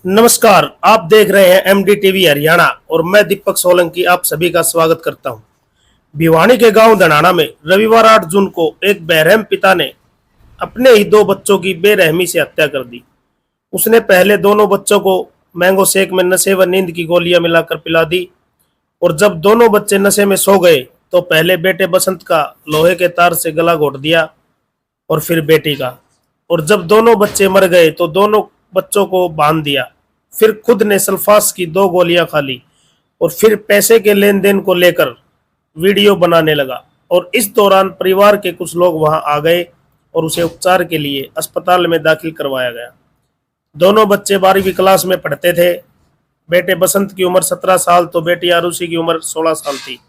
नमस्कार, आप देख रहे हैं एमडी टीवी हरियाणा और मैं दीपक सोलंकी आप सभी का स्वागत करता हूं। भिवानी के गांव धनाना में रविवार 8 जून को एक बेरहम पिता ने अपने ही दो बच्चों की बेरहमी से हत्या कर दी। उसने पहले दोनों बच्चों को मैंगो शेक में नशे व नींद की गोलियां मिलाकर पिला दी और जब दोनों बच्चे नशे में सो गए तो पहले बेटे बसंत का लोहे के तार से गला घोट दिया और फिर बेटी का, और जब दोनों बच्चे मर गए तो दोनों बच्चों को बांध दिया। फिर खुद ने सल्फास की 2 गोलियां खा ली और फिर पैसे के लेन देन को लेकर वीडियो बनाने लगा। और इस दौरान परिवार के कुछ लोग वहां आ गए और उसे उपचार के लिए अस्पताल में दाखिल करवाया गया। दोनों बच्चे 12वीं क्लास में पढ़ते थे। बेटे बसंत की उम्र 17 साल तो बेटी आरुषि की उम्र 16 साल थी।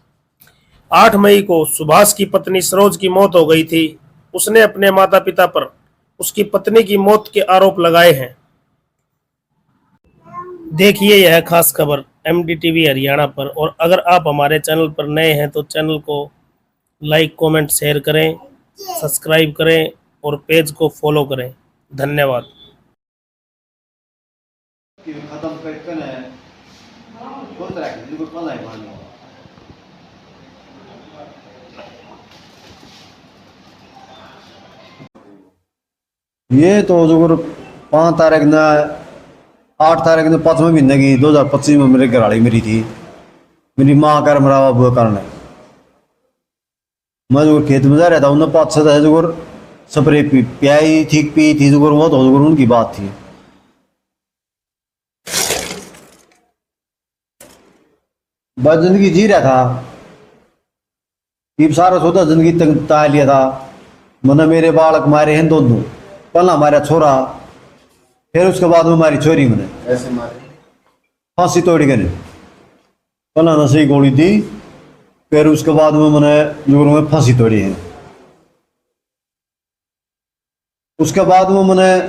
8 मई को सुभाष की पत्नी सरोज की मौत हो गई थी। उसने अपने माता पिता पर उसकी पत्नी की मौत के आरोप लगाए हैं। देखिए यह खास खबर एमडी टीवी हरियाणा पर, और अगर आप हमारे चैनल पर नए हैं तो चैनल को लाइक कमेंट शेयर करें, सब्सक्राइब करें और पेज को फॉलो करें। धन्यवाद। खत्म करके ना दो तरह की बिल्कुल पता है पानी। ये तो जो 5 तारीख ने 8 तारीख ने 5वें महीने की 2025 में मेरे घरवाली मेरी थी। मेरी माँ का मरावा बुआ कारण है। मैं जो खेत में जा रहा था उन्हें 5-6 जो स्प्रे पियाई थी पी थी जो वो तो उनकी बात थी। बस जिंदगी जी रहा था, ये सारा सोचा जिंदगी तय लिया था। मैंने मेरे बालक मारे हैं दोनों, पहला हमारा छोरा, फिर उसके बाद में हमारी छोरी मैंने ऐसे मारे फांसी तोड़ गए। पहला नशे की गोली दी, फिर उसके बाद में मैंने जोर में फांसी तोड़ी है। उसके बाद में मैंने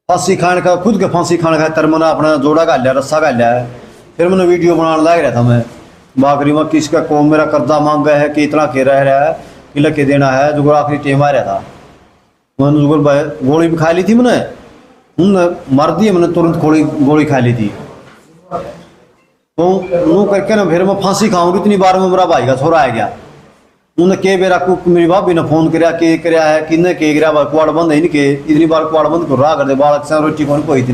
फांसी खाने का खुद के फांसी खाने का तर मैंने अपना जोड़ा का लिया, रस्सा का लिया है। फिर मैंने वीडियो बनाने लग रहा था। मैं बाकरी में किसका कौन मेरा कर्जा मांग गया है कि इतना के रह रहा है कि लगे देना है जो आखिरी टेम आ रहा था। मैंने जो गोली भी खा ली थी, मैंने मर दी। मैंने तुरंत गोली खा ली थी। तो वो करके ना फिर मैं फांसी खाऊंगी। इतनी बार में मेरा भाई का छोरा आ गया। उन्हें के बेरा कुक मेरी भाभी ने फोन कराया के कराया है कि के गिरा कुआड़ बंद है इनके इतनी बार कुआड़ बंद कर रहा कर दे बालक से रोटी कौन कोई थी।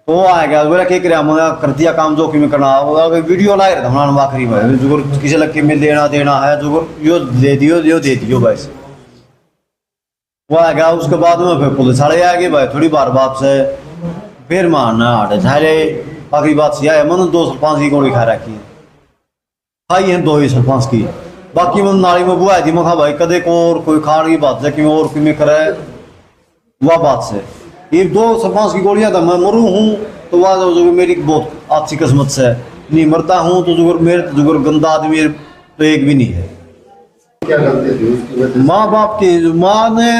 तो आ गया बोला क्या कराया, मैं कर दिया काम जो कि मैं करना। वीडियो ला रहा था बनाने आखिरी में जो किसी लड़के में लेना देना है जो यो दे दियो बस वो आ गया। उसके बाद में फिर पुलिस वाले आ गए भाई थोड़ी बार बात से। फिर मारना हटे सारे आखिरी बात से आया। मैंने 2 सरपंच की गोली खा रखी खाई है 2 ही सरपंच की। बाकी मैंने नाली में बुआ थी। मैं कहा भाई कदे को और कोई खाने की बात है कि और कि करे वह बात से ये 2 सरपंच की गोलियां था। मैं मरू हूँ तो वह जो मेरी बहुत अच्छी किस्मत से नहीं मरता हूँ। तो जो मेरे जो गंदा आदमी तो एक भी नहीं है। क्या गलती थी उसकी वजह से? माँ बाप की माँ ने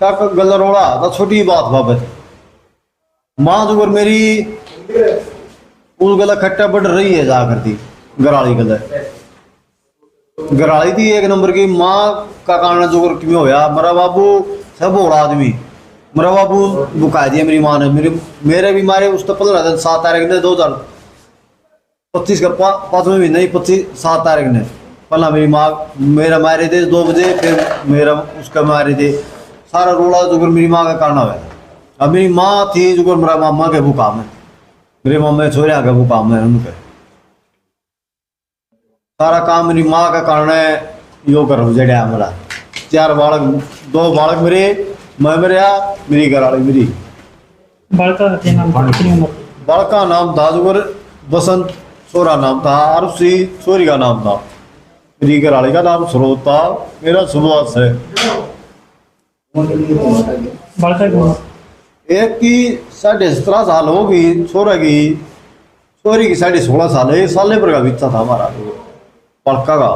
का गला रोड़ा था छोटी बात बाबत। माँ जो मेरी उस गला खट्टा बढ़ रही है जा करती गराली गला गराली थी 1 नंबर की। माँ का कारण जो क्यों होया मेरा बाबू सब बड़ा आदमी मेरा बाबू बुका दिया मेरी माँ ने। मेरे भी मारे उस तो 15 दिन 7 तारीख ने 2025 का 5वें महीने 7 तारीख ने पहला मेरी माँ मेरा मारे थे 2 बजे। फिर मेरा उसका मारे थे सारा रोला जो मेरी माँ का कारण हुआ। अब मेरी माँ थी जो मेरा मामा के वो काम है मेरे मामा छोरे का वो काम है उनके सारा काम मेरी माँ का कारण है। यो करो जड़िया मेरा 4 बालक 2 बालक मेरे मैं मेरे मेरी घरवाली मेरी बड़का नाम था जो बसंत छोरा नाम था आरुषि छोरी का नाम था। मेरी घरवाली का नाम सरोज था। मेरा सुभाष है। एक की 17.5 साल हो गई छोरा की छोरी की 16.5 साल है। 1 साल पर का बीता था हमारा पड़का का।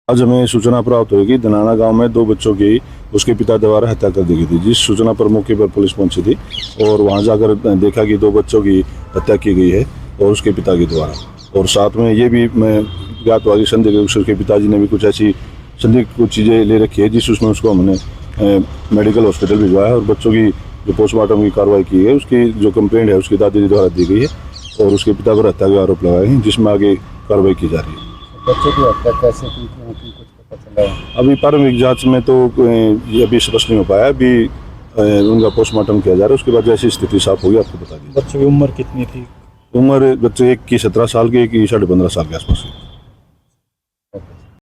आज हमें सूचना प्राप्त हुई कि धनाना गांव में 2 बच्चों की उसके पिता द्वारा हत्या कर दी गई थी। जिस सूचना पर मौके पर पुलिस पहुंची थी और वहां जाकर देखा कि 2 बच्चों की हत्या की गई है और उसके पिता के द्वारा। और साथ में ये भी मैं ज्ञात हुआ कि संदिग्ध उसके पिताजी ने भी कुछ ऐसी संदिग्ध कुछ चीज़ें ले रखी है जिस उसमें उसको हमने मेडिकल हॉस्पिटल भिजवाया और बच्चों की जो पोस्टमार्टम की कार्रवाई की है उसकी जो कंप्लेंट है उसकी दादी द्वारा दी गई है और उसके पिता पर हत्या के आरोप लगाए हैं, जिसमें आगे कार्रवाई की जा रही है। बच्चों की हत्या कैसे की क्यों की कुछ पता चला है? अभी प्रारंभिक जांच में तो ये अभी स्पष्ट नहीं हो पाया, अभी उनका पोस्टमार्टम किया जा रहा है, उसके बाद जैसी स्थिति साफ होगी आपको बता देंगे। बच्चों की उम्र कितनी थी? उम्र बच्चे एक की 17 साल की, एक की 15.5 साल के आसपास है।